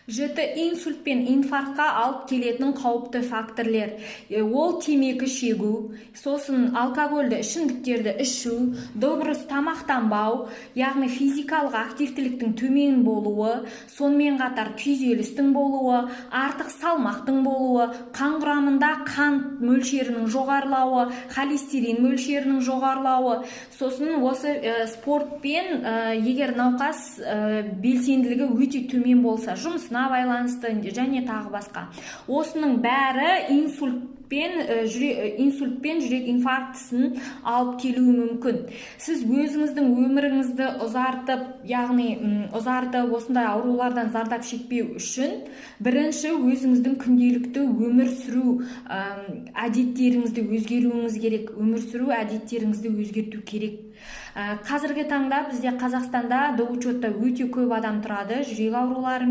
жіті инсульт пен инфарктқа алып келетін қауіпті факторлер. Ол темекі шегу, сосын алкогольді ішімдіктерді ішу, дұрыс тамақтанбау, яғни физикалық активтіліктің төмен болуы, сонымен қатар күйзелістің болуы, артық салмақтың болуы, қан құрамында қант мөлшерінің жоғарылауы, холестерин мөлшерінің жоғарылауы, сосын осы спортпен егер науқас белсенділігі өте төмен болса, жұмысына байланысты және тағы басқа. Осының бәрі инсультпен жүрек инфарктісін алып келуі мүмкін. Сіз өзіңіздің өміріңізді ұзартып, осындай аурулардан зардап шекпеу үшін бірінші өзіңіздің күнделікті өмір сүру әдеттеріңізді өзгеруіңіз керек, өмір сүру әдеттеріңізді өзгерту керек. Қазіргі таңда бізде Қазақстанда до учетта өте көп адам тұрады жүрек ауруларымен.